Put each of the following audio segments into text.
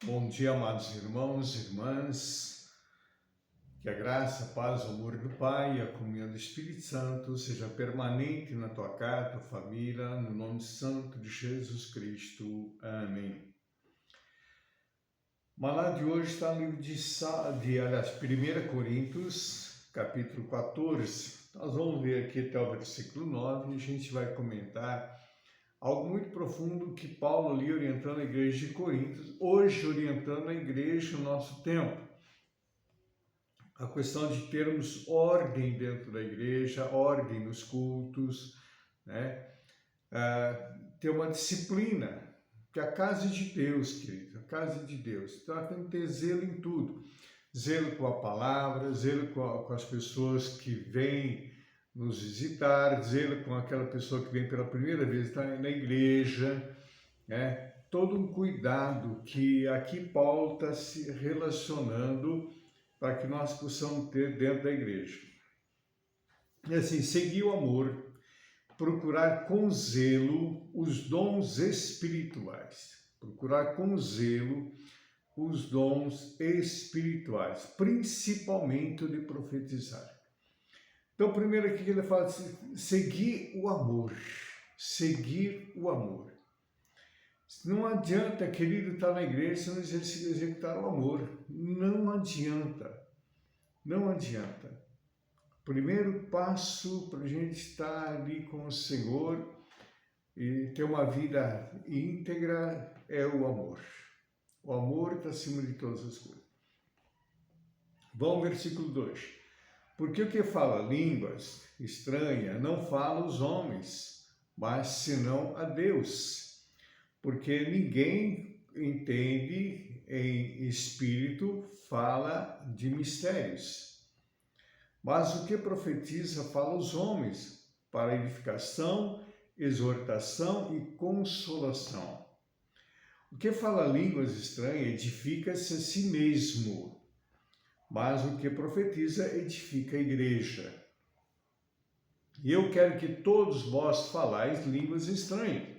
Bom dia, amados irmãos e irmãs. Que a graça, a paz, o amor do Pai e a comunhão do Espírito Santo seja permanente na tua casa, tua família, no nome santo de Jesus Cristo. Amém. O maná de hoje está no livro de 1 Coríntios, capítulo 14. Nós vamos ler aqui até o versículo 9 e a gente vai comentar algo muito profundo que Paulo ali orientando a igreja de Coríntios, hoje orientando a igreja no nosso tempo. A questão de termos ordem dentro da igreja, ordem nos cultos, né? Ter uma disciplina, que é a casa de Deus, querido, a casa de Deus. Então, tem que ter zelo em tudo. Zelo com a palavra, zelo com as pessoas que vêm nos visitar, zelo com aquela pessoa que vem pela primeira vez está na igreja, né? Todo um cuidado que aqui Paulo está se relacionando para que nós possamos ter dentro da igreja. E assim, seguir o amor, procurar com zelo os dons espirituais. Procurar com zelo os dons espirituais, principalmente o de profetizar. Então, primeiro aqui que ele fala assim, seguir o amor. Seguir o amor. Não adianta, querido, estar na igreja se não executar o amor. Não adianta. Não adianta. Primeiro passo para a gente estar ali com o Senhor e ter uma vida íntegra é o amor. O amor está acima de todas as coisas. Vamos ao versículo 2. Porque o que fala línguas estranhas não fala os homens, mas senão a Deus. Porque ninguém entende em espírito, fala de mistérios. Mas o que profetiza fala aos homens, para edificação, exortação e consolação. O que fala línguas estranhas edifica-se a si mesmo, mas o que profetiza edifica a igreja. E eu quero que todos vós falais línguas estranhas,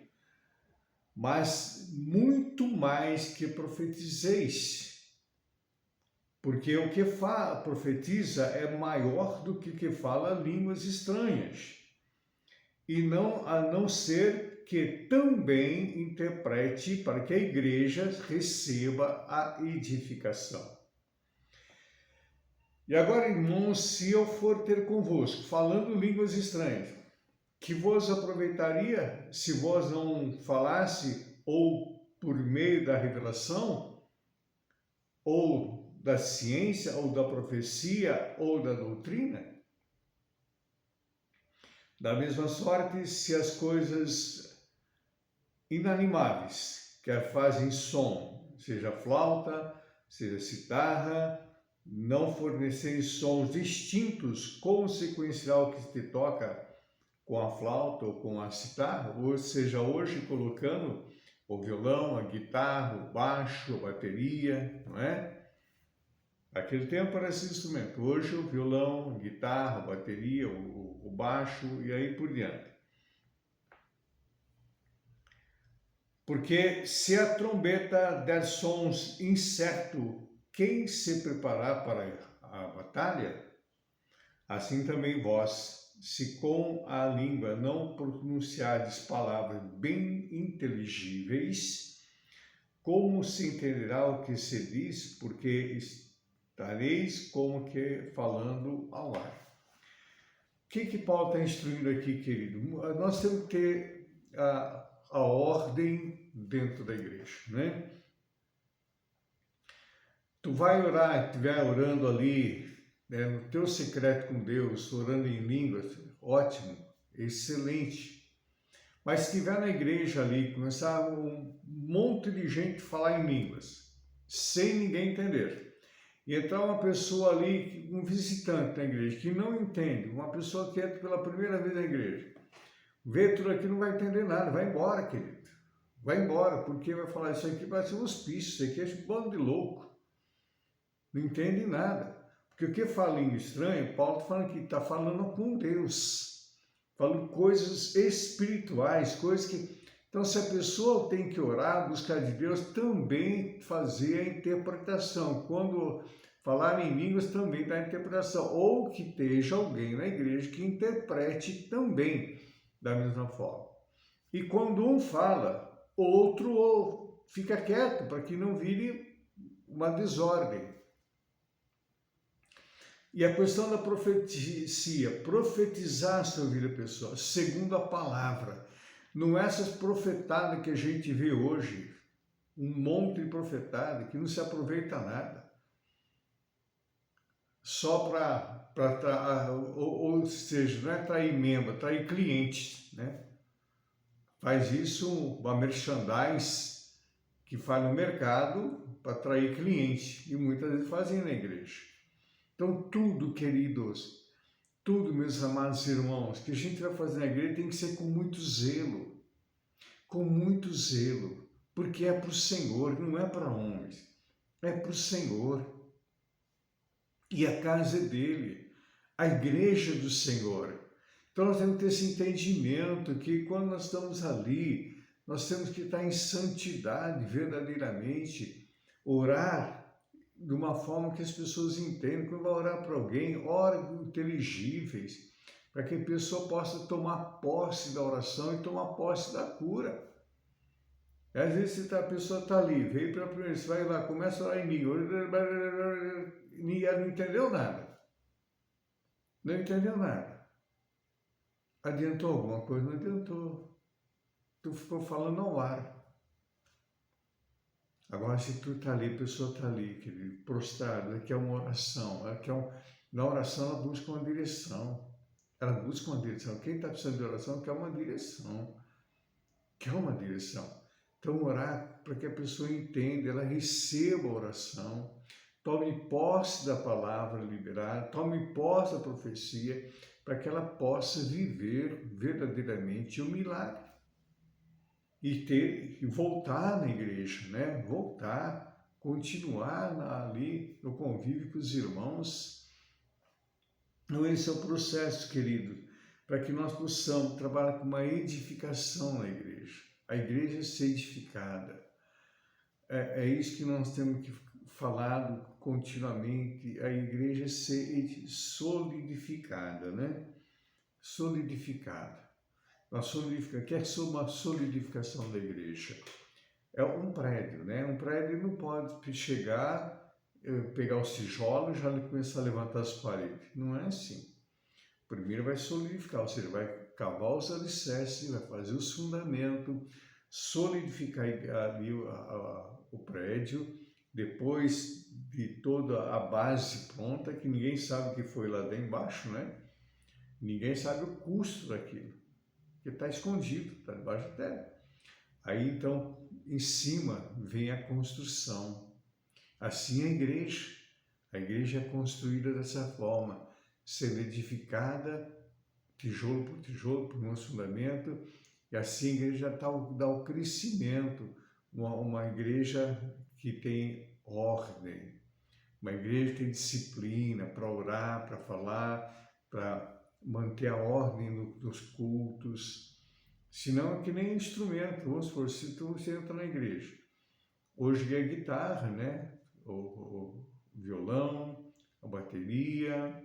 mas muito mais que profetizeis. Porque o que profetiza é maior do que o que fala línguas estranhas. E não a não ser que também interprete para que a igreja receba a edificação. E agora, irmãos, se eu for ter convosco, falando línguas estranhas, que vos aproveitaria se vós não falasse ou por meio da revelação, ou da ciência, ou da profecia, ou da doutrina? Da mesma sorte, se as coisas inanimáveis, quer fazem som, seja flauta, seja citarra, não fornecerem sons distintos, como se conhecerá o que se toca com a flauta ou com a citarra, ou seja, hoje colocando o violão, a guitarra, o baixo, a bateria, não é? Naquele tempo era esse instrumento, hoje o violão, a guitarra, a bateria, o baixo e aí por diante. Porque se a trombeta der sons incerto, quem se preparar para a batalha, assim também vós, se com a língua não pronunciardes palavras bem inteligíveis, como se entenderá o que se diz, porque estareis como que falando ao ar. O que Paulo está instruindo aqui, querido? Nós temos que ter a ordem dentro da igreja, né? Tu vai orar, estiver orando ali, né, no teu secreto com Deus, orando em línguas, ótimo, excelente. Mas se estiver na igreja ali, começar um monte de gente falar em línguas, sem ninguém entender, e entrar uma pessoa ali, um visitante na igreja, que não entende, uma pessoa que entra pela primeira vez na igreja, vê tudo aqui, não vai entender nada, vai embora, querido. Vai embora, porque vai falar, isso aqui vai ser um hospício, isso aqui é um bando de louco. Não entende nada. Porque o que fala em estranho, Paulo está falando que está falando com Deus, falando coisas espirituais, coisas que Então, se a pessoa tem que orar, buscar de Deus, também fazer a interpretação. Quando falar em línguas, também dá interpretação. Ou que esteja alguém na igreja que interprete também da mesma forma. E quando um fala, outro fica quieto, para que não vire uma desordem. E a questão da profecia, profetizar sobre a vida da pessoa, segundo a palavra. Não é essas profetadas que a gente vê hoje, um monte de profetada que não se aproveita nada. Só ou seja, não é atrair membro, é atrair clientes, né? Faz isso uma merchandise que faz no mercado para atrair cliente e muitas vezes fazem na igreja. Então tudo, queridos, tudo, meus amados irmãos, que a gente vai fazer na igreja tem que ser com muito zelo, porque é para o Senhor, não é para homens, é para o Senhor. E a casa é dele, a igreja do Senhor. Então nós temos que ter esse entendimento que quando nós estamos ali, nós temos que estar em santidade verdadeiramente, orar de uma forma que as pessoas entendam. Quando vai orar para alguém, ore inteligíveis, para que a pessoa possa tomar posse da oração e tomar posse da cura. E às vezes a pessoa está ali, veio para a primeira, você vai lá, começa a orar em língua, e ela não entendeu nada. Não entendeu nada. Adiantou alguma coisa? Não adiantou. Tu ficou falando ao ar. Agora, se tu está ali, a pessoa está ali, querido, prostrada, ela quer uma oração, na oração ela busca uma direção. Ela busca uma direção. Quem está precisando de oração quer uma direção. Quer uma direção. Então, orar para que a pessoa entenda, ela receba a oração, tome posse da palavra liberada, tome posse da profecia, para que ela possa viver verdadeiramente o milagre. E voltar na igreja, né? Voltar, continuar ali no convívio com os irmãos. Então, esse é o processo, querido, para que nós possamos trabalhar com uma edificação na igreja. A igreja ser edificada. É isso que nós temos que falado continuamente, a igreja ser solidificada, né? Solidificada. Que é uma solidificação da igreja? É um prédio, né? Um prédio não pode chegar, pegar os tijolos e já começar a levantar as paredes. Não é assim. Primeiro vai solidificar, ou seja, vai cavar os alicerces, vai fazer os fundamentos, solidificar ali o prédio, depois de toda a base pronta, que ninguém sabe o que foi lá dentro embaixo, né? Ninguém sabe o custo daquilo, porque está escondido, está debaixo da terra. Aí então, em cima vem a construção. Assim a igreja é construída dessa forma, sendo edificada, tijolo por nosso fundamento, e assim a igreja dá o crescimento, uma igreja que tem ordem, uma igreja que tem disciplina para orar, para falar, para manter a ordem nos cultos. Senão é que nem instrumento, vamos supor, se você entra na igreja, hoje é a guitarra, né? O violão, a bateria,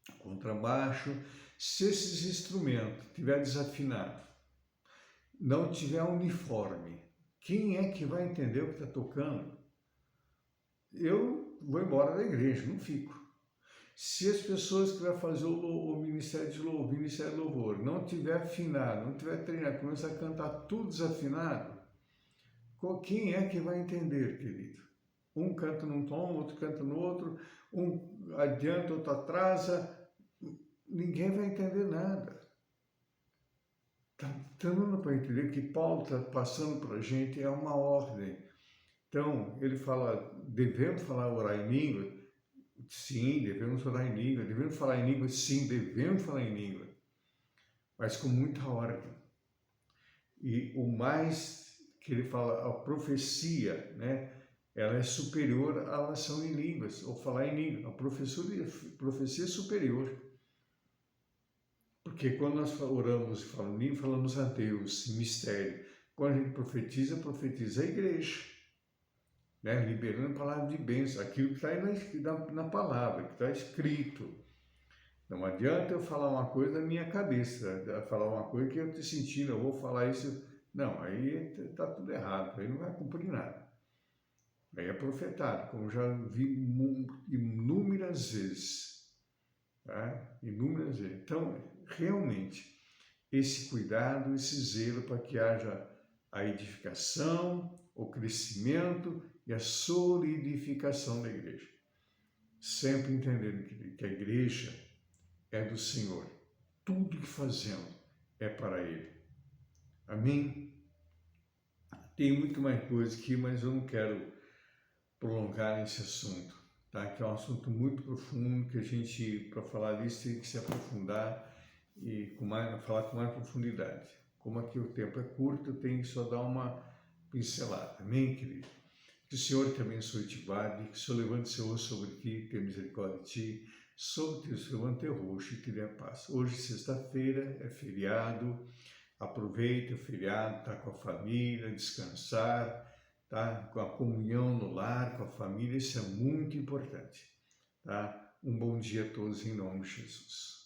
o contrabaixo. Se esses instrumentos estiver desafinado, não tiver uniforme, quem é que vai entender o que está tocando? Eu vou embora da igreja, não fico. Se as pessoas que vão fazer o ministério de louvor, não tiver afinado, não tiver treinado, começar a cantar tudo desafinado, quem é que vai entender, querido? Um canta num tom, outro canta no outro, um adianta, outro atrasa, ninguém vai entender nada. Está dando para entender que Paulo está passando para a gente é uma ordem. Então, ele fala, devemos orar em língua? Sim, devemos orar em língua. Devemos falar em língua? Sim, devemos falar em língua. Mas com muita ordem. E o mais que ele fala, a profecia, né? Ela é superior à oração em línguas, ou falar em língua. A profecia é superior. Porque quando nós oramos e falamos a Deus em mistério, quando a gente profetiza, profetiza a igreja, né? Liberando a palavra de bênção, aquilo que está aí na palavra, que está escrito. Não adianta eu falar uma coisa na minha cabeça, falar uma coisa que eu estou sentindo, eu vou falar isso. Não, aí está tudo errado, aí não vai cumprir nada. Aí é profetado, como já vi inúmeras vezes. Tá? Inúmeras vezes. Então, realmente, esse cuidado, esse zelo para que haja a edificação, o crescimento e a solidificação da igreja. Sempre entendendo que a igreja é do Senhor. Tudo que fazemos é para Ele. Amém? Tem muito mais coisa aqui, mas eu não quero prolongar esse assunto, tá? Que é um assunto muito profundo, que a gente, para falar disso, tem que se aprofundar e falar com mais profundidade. Como aqui o tempo é curto, eu tenho que só dar uma pincelada. Amém, querido? Que o Senhor te abençoe e te guarde, que o Senhor levante seu rosto sobre ti, tenha misericórdia de ti, sobre ti, levante teu rosto e te dê a paz. Hoje, sexta-feira, é feriado, aproveita o feriado, tá com a família, descansar, tá? Com a comunhão no lar, com a família, isso é muito importante, tá? Um bom dia a todos em nome de Jesus.